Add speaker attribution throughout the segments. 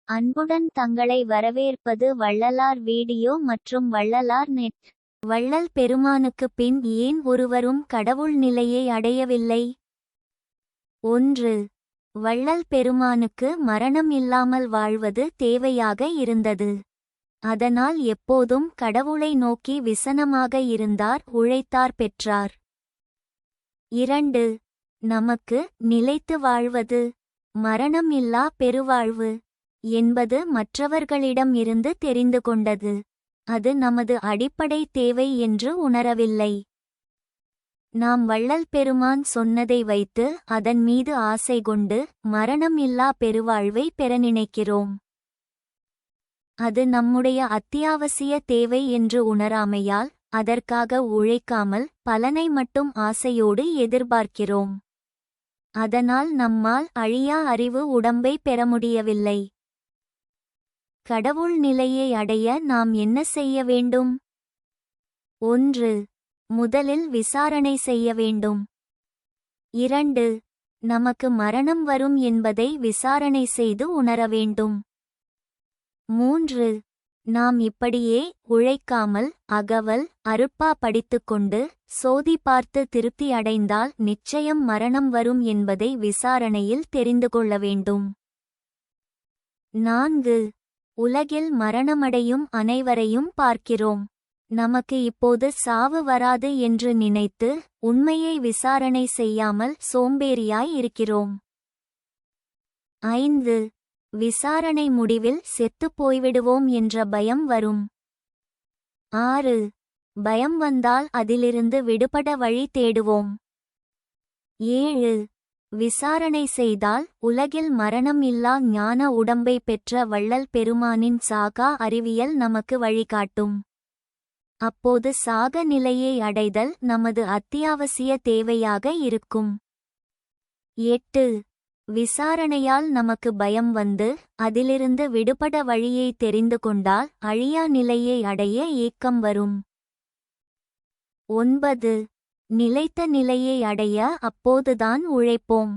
Speaker 1: அன்புடன் தங்களை வரவேற்பது வள்ளலார் வீடியோ மற்றும் வள்ளலார் நெட். வள்ளல் பெருமானுக்கு பின் ஏன் ஒருவரும் கடவுள் நிலையை அடையவில்லை? 1. வள்ளல் பெருமானுக்கு மரணம் இல்லாமல் வாழ்வது தேவையாக இருந்தது. அதனால் எப்போதும் கடவுளை நோக்கி விசனமாக இருந்தார், உழைத்தார், பெற்றார். 2. நமக்கு நிலைத்து வாழ்வது, மரணம் இல்லா பெருவாழ்வு என்பது மற்றவர்களிடம் இருந்து தெரிந்து கொண்டது. அது நமது அடிப்படை தேவை என்று உணரவில்லை. நாம் வள்ளல் பெருமான் சொன்னதை வைத்து அதன் மீது ஆசை கொண்டு மரணம் இல்லா பெருவாழ்வை பெற நினைக்கிறோம். அது நம்முடைய அத்தியாவசிய தேவை என்று உணராமையால் அதற்காக உழைக்காமல் பலனை மட்டும் ஆசையோடு எதிர்பார்க்கிறோம். அதனால் நம்மால் அழியா அறிவு உடம்பை பெற முடியவில்லை. கடவுள் நிலையை அடைய நாம் என்ன செய்ய வேண்டும்? 1. முதலில் விசாரணை செய்ய வேண்டும். 2. நமக்கு மரணம் வரும் என்பதை விசாரணை செய்து உணர வேண்டும். 3. நாம் இப்படியே உழைக்காமல் அகவல் அருட்பா படித்துக்கொண்டு சோதி பார்த்து திருப்தி அடைந்தால் நிச்சயம் மரணம் வரும் என்பதை விசாரணையில் தெரிந்து கொள்ள வேண்டும். 4. உலகில் மரணமடையும் அனைவரையும் பார்க்கிறோம். நமக்கு இப்போது சாவு வராது என்று நினைத்து உண்மையை விசாரணை செய்யாமல் சோம்பேறியாய் இருக்கிறோம். 5. விசாரணை முடிவில் செத்துப் போய்விடுவோம் என்ற பயம் வரும். 6. பயம் வந்தால் அதிலிருந்து விடுபட வழி தேடுவோம். 7. விசாரணை செய்தால் உலகில் மரணம் இல்லா ஞான உடம்பை பெற்ற வள்ளல் பெருமானின் சாகா அறிவியல் நமக்கு வழிகாட்டும். அப்போது சாக நிலையை அடைதல் நமது அத்தியாவசிய தேவையாக இருக்கும். 8. விசாரணையால் நமக்கு பயம் வந்து அதிலிருந்து விடுபட வழியை தெரிந்து கொண்டால் அழியா நிலையை அடைய ஏக்கம் வரும். 9. நிலைத்த நிலையை அடைய அப்போதுதான் உழைப்போம்.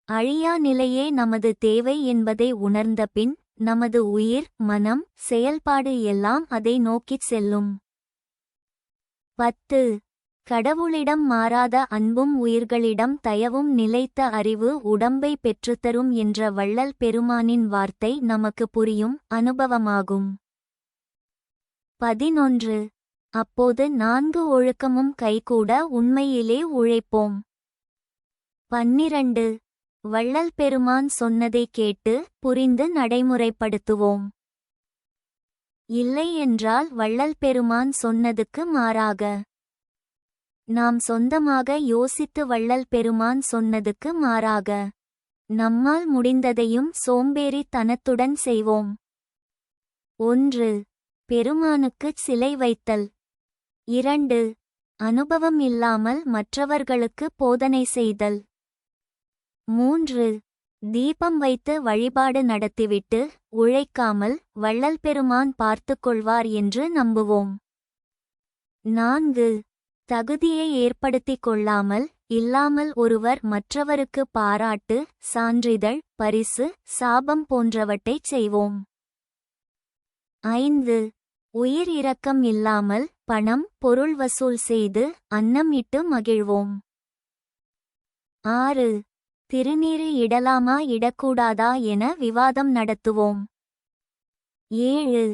Speaker 1: அழியா நிலையே நமது தேவை என்பதை உணர்ந்த பின் நமது உயிர், மனம், செயல்பாடு எல்லாம் அதை நோக்கிச் செல்லும். 10. கடவுளிடம் மாறாத அன்பும் உயிர்களிடம் தயவும் நிலைத்த அறிவு உடம்பை பெற்றுத்தரும் என்ற வள்ளல் பெருமானின் வார்த்தை நமக்கு புரியும், அனுபவமாகும். 11. அப்போது 4 ஒழுக்கமும் கைகூட உண்மையிலே உழைப்போம். 12. வள்ளல் பெருமான் சொன்னதை கேட்டு புரிந்து நடைமுறைப்படுத்துவோம். இல்லை என்றால் வள்ளல் பெருமான் சொன்னதுக்கு மாறாக நாம் சொந்தமாக யோசித்து வள்ளல் பெருமான் சொன்னதுக்கு மாறாக நம்மால் முடிந்ததையும் சோம்பேறி தனத்துடன் செய்வோம். 1. பெருமானுக்குச் சிலை வைத்தல். 2. அனுபவம் இல்லாமல் மற்றவர்களுக்கு போதனை செய்தல். 3. தீபம் வைத்து வழிபாடு நடத்திவிட்டு உழைக்காமல் வள்ளல் பெருமான் பார்த்துக்கொள்வார் என்று நம்புவோம். 4. தகுதியை ஏற்படுத்திக் கொள்ளாமல் இல்லாமல் ஒருவர் மற்றவருக்கு பாராட்டு, சான்றிதழ், பரிசு, சாபம் போன்றவற்றைச் செய்வோம். 5. உயிர் இரக்கம் இல்லாமல் பணம், பொருள் வசூல் செய்து அன்னம் இட்டு மகிழ்வோம். 6. திருநீறு இடலாமா இடக்கூடாதா என விவாதம் நடத்துவோம். 7.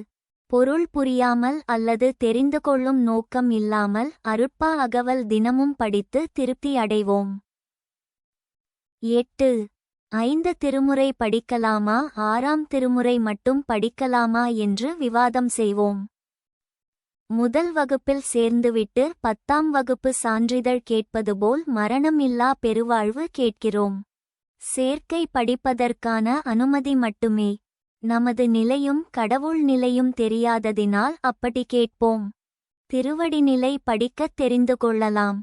Speaker 1: பொருள் புரியாமல் அல்லது தெரிந்து கொள்ளும் நோக்கம் இல்லாமல் அருட்பா அகவல் தினமும் படித்து திருப்தி அடைவோம். 8. 5 திருமுறை படிக்கலாமா, 6ஆம் திருமுறை மட்டும் படிக்கலாமா என்று விவாதம் செய்வோம். முதல் வகுப்பில் சேர்ந்துவிட்டு 10ஆம் வகுப்பு சான்றிதழ் கேட்பது போல் மரணம் இல்லா பெருவாழ்வு கேட்கிறோம். சேர்க்கை படிப்பதற்கான அனுமதி மட்டுமே. நமது நிலையும் கடவுள் நிலையும் தெரியாததினால் அப்படி கேட்போம். திருவடி நிலை படிக்கத் தெரிந்து கொள்ளலாம்.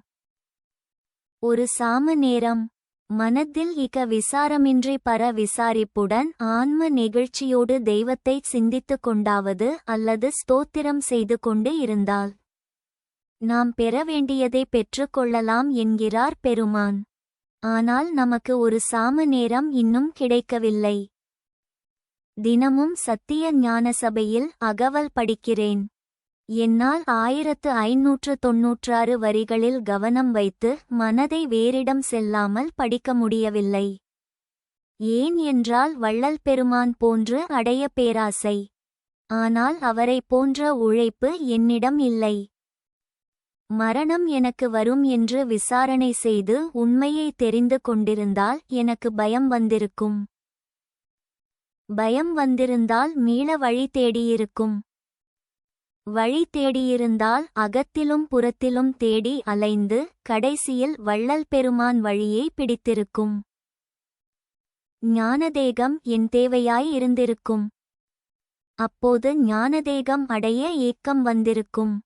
Speaker 1: ஒரு சாம நேரம் மனத்தில் விசாரமின்றி பர விசாரிப்புடன் ஆன்ம நெகிழ்ச்சியோடு தெய்வத்தை சிந்தித்து கொண்டாவது அல்லது ஸ்தோத்திரம் செய்து கொண்டு இருந்தால் நாம் பெற வேண்டியதை பெற்றுக்கொள்ளலாம் என்கிறார் பெருமான். ஆனால் நமக்கு ஒரு சாம நேரம் இன்னும் கிடைக்கவில்லை. தினமும் சத்திய ஞான சபையில் அகவல் படிக்கிறேன். என்னால் 1596 வரிகளில் கவனம் வைத்து மனதை வேறிடம் செல்லாமல் படிக்க முடியவில்லை. ஏன் என்றால் வள்ளல் பெருமான் போன்று அடைய பேராசை. ஆனால் அவரை போன்ற உழைப்பு என்னிடம் இல்லை. மரணம் எனக்கு வரும் என்று விசாரணை செய்து உண்மையை தெரிந்து கொண்டிருந்தால் எனக்கு பயம் வந்திருக்கும். பயம் வந்திருந்தால் மீள வழி தேடியிருக்கும். வழி தேடியிருந்தால் அகத்திலும் புறத்திலும் தேடி அலைந்து கடைசியில் வள்ளல் பெருமான் வழியை பிடித்திருக்கும். ஞானதேகம் என் தேவையாய் இருந்திருக்கும். அப்போது ஞானதேகம் அடைய ஏக்கம் வந்திருக்கும்.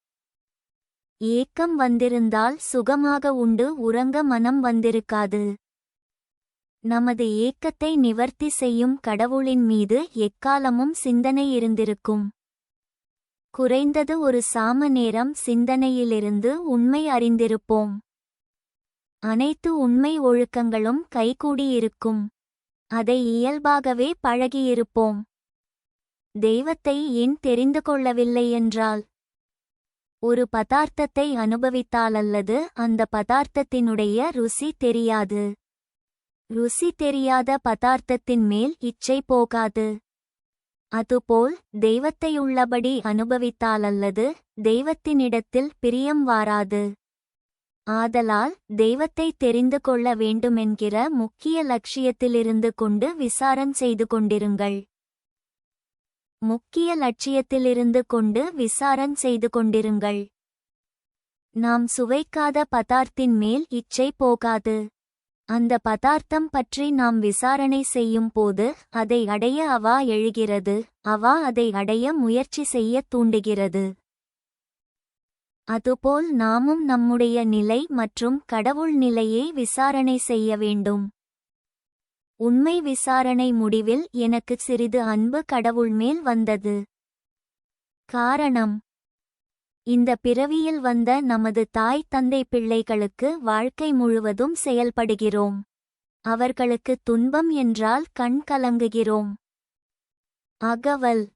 Speaker 1: ஏக்கம் வந்திருந்தால் சுகமாக உண்டு உறங்க மனம் வந்திருக்காது. நமது ஏக்கத்தை நிவர்த்தி செய்யும் கடவுளின் மீது எக்காலமும் சிந்தனை இருந்திருக்கும். குறைந்தது ஒரு சாம நேரம் சிந்தனையிலிருந்து உண்மை அறிந்திருப்போம். அனைத்து உண்மை ஒழுக்கங்களும் கைகூடியிருக்கும். அதை இயல்பாகவே பழகியிருப்போம். தெய்வத்தை ஏன் தெரிந்து கொள்ளவில்லை என்றால், ஒரு பதார்த்தத்தை அனுபவித்தாலல்லது அந்த பதார்த்தத்தினுடைய ருசி தெரியாது. ருசி தெரியாத பதார்த்தத்தின் மேல் இச்சை போகாது. அதுபோல் தெய்வத்தையுள்ளபடி அனுபவித்தாலல்லது தெய்வத்தினிடத்தில் பிரியம் வாராது. ஆதலால் தெய்வத்தை தெரிந்து கொள்ள வேண்டுமென்கிற முக்கிய லட்சியத்திலிருந்து கொண்டு விசாரம் செய்து கொண்டிருங்கள். முக்கிய லட்சியத்திலிருந்து கொண்டு விசாரம் செய்து கொண்டிருங்கள். நாம் சுவைக்காத பதார்த்தின் மேல் இச்சை போகாது. அந்த பதார்த்தம் பற்றி நாம் விசாரணை செய்யும் போது அதை அடைய அவா எழுகிறது. அவா அதை அடைய முயற்சி செய்ய தூண்டுகிறது. அதுபோல் நாமும் நம்முடைய நிலை மற்றும் கடவுள் நிலையை விசாரணை செய்ய வேண்டும். உண்மை விசாரணை முடிவில் எனக்கு சிறிது அன்பு கடவுள் மேல் வந்தது. காரணம், இந்த பிறவியில் வந்த நமது தாய் தந்தை பிள்ளைகளுக்கு வாழ்க்கை முழுவதும் செயல்படுகிறோம். அவர்களுக்கு துன்பம் என்றால் கண் கலங்குகிறோம். அகவல்.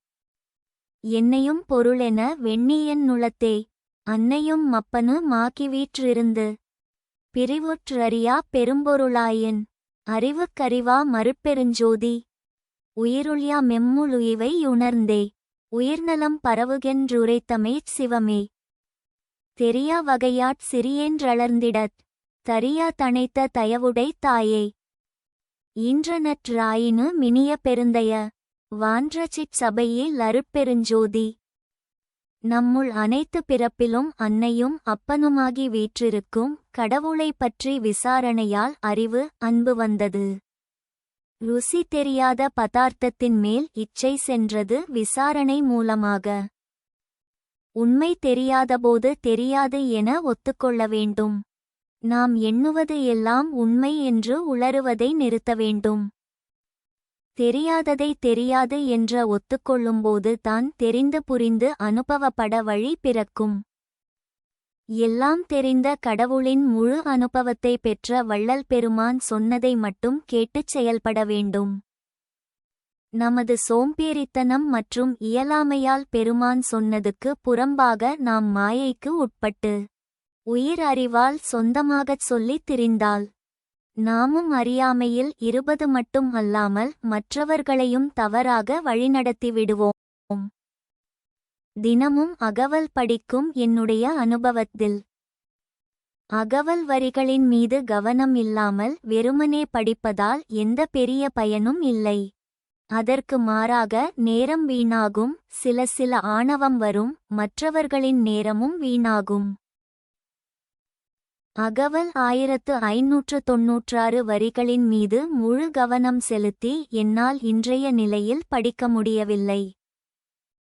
Speaker 1: என்னையும் பொருளென வெண்ணியன் நுளத்தே அன்னையும் மப்பனு மாக்கிவீற்றிருந்து பிரிவுற்றறியா பெரும்பொருளாயன் அறிவுக்கறிவா மறுப்பெருஞ்சோதி உயிருள்யா மெம்முழுயிவை உணர்ந்தே உயிர்நலம் பரவுகென்றுரைத்தமைச் சிவமே தெரியா வகையாட் சிறியேன்றளர்ந்திடத் தரியா தனைத்த தயவுடை தாயே ஈன்றனற்றாயினு மினிய பெருந்தய வான்றச்சிற் சபையே லருட்பெருஞ்சோதி. நம்முள் அனைத்து பிறப்பிலும் அன்னையும் அப்பனுமாகி வீற்றிருக்கும் கடவுளை பற்றி விசாரணையால் அறிவு அன்பு வந்தது. ருசி தெரியாத பதார்த்தத்தின் மேல் இச்சை சென்றது விசாரணை மூலமாக. உண்மை தெரியாதபோது தெரியாது என ஒத்துக்கொள்ள வேண்டும். நாம் எண்ணுவது எல்லாம் உண்மை என்று உளறுவதை நிறுத்த வேண்டும். தெரியாததை தெரியாது என்ற ஒத்துக்கொள்ளும்போது தான் தெரிந்து புரிந்து அனுபவப்பட வழி பிறக்கும். எல்லாம் தெரிந்த கடவுளின் முழு அனுபவத்தை பெற்ற வள்ளல் பெருமான் சொன்னதை மட்டும் கேட்டுச் செயல்பட வேண்டும். நமது சோம்பேறித்தனம் மற்றும் இயலாமையால் பெருமான் சொன்னதுக்கு புறம்பாக நாம் மாயைக்கு உட்பட்டு உயிர் அறிவால் சொந்தமாகச் சொல்லித் திரிந்தால் நாமும் அறியாமையில் 20 மட்டும் அல்லாமல் மற்றவர்களையும் தவறாக வழிநடத்தி விடுவோம். தினமும் அகவல் படிக்கும் என்னுடைய அனுபவத்தில் அகவல் வரிகளின் மீது கவனம் இல்லாமல் வெறுமனே படிப்பதால் எந்த பெரிய பயனும் இல்லை. அதற்கு மாறாக நேரம் வீணாகும். சில ஆணவம் வரும். மற்றவர்களின் நேரமும் வீணாகும். அகவல் 1596 வரிகளின் மீது முழு கவனம் செலுத்தி என்னால் இன்றைய நிலையில் படிக்க முடியவில்லை.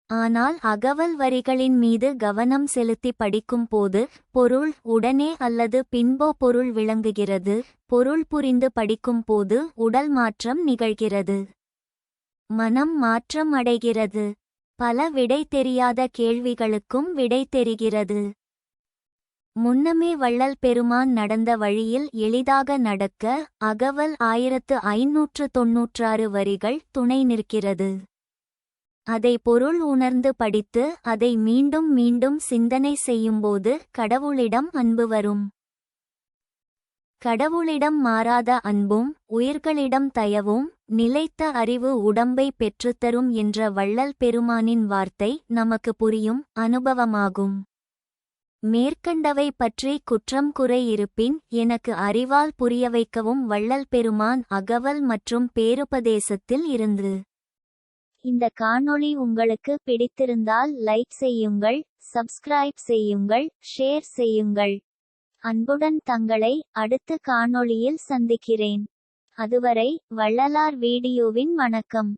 Speaker 1: ஆனால் அகவல் வரிகளின் மீது கவனம் செலுத்தி படிக்கும் போது பொருள் உடனே அல்லது பின்போ பொருள் விளங்குகிறது. பொருள் புரிந்து படிக்கும் போது உடல் மாற்றம் நிகழ்கிறது. மனம் மாற்றம் அடைகிறது. பல விடை தெரியாத கேள்விகளுக்கும் விடை தெரிகிறது. முன்னமே வள்ளல் பெருமான் நடந்த வழியில் எளிதாக நடக்க அகவல் 1596 வரிகள் துணை நிற்கிறது. அதை பொருள் உணர்ந்து படித்து அதை மீண்டும் மீண்டும் சிந்தனை செய்யும்போது கடவுளிடம் அன்பு வரும். கடவுளிடம் மாறாத அன்பும் உயிர்களிடம் தயவும் நிலைத்த அறிவு உடம்பை பெற்றுத்தரும் என்ற வள்ளல் பெருமானின் வார்த்தை நமக்கு புரியும் அனுபவமாகும். மேற்கண்டவை பற்றி குற்றம் குறை இருப்பின் எனக்கு அறிவால் புரியவைக்கவும் வள்ளல் பெருமான் அகவல் மற்றும் பேருபதேசத்தில் இருந்து. இந்த காணொளி உங்களுக்கு பிடித்திருந்தால் லைக் செய்யுங்கள், சப்ஸ்கிரைப் செய்யுங்கள், ஷேர் செய்யுங்கள். அன்புடன் தங்களை அடுத்த காணொளியில் சந்திக்கிறேன். அதுவரை வள்ளலார் வீடியோவின் வணக்கம்.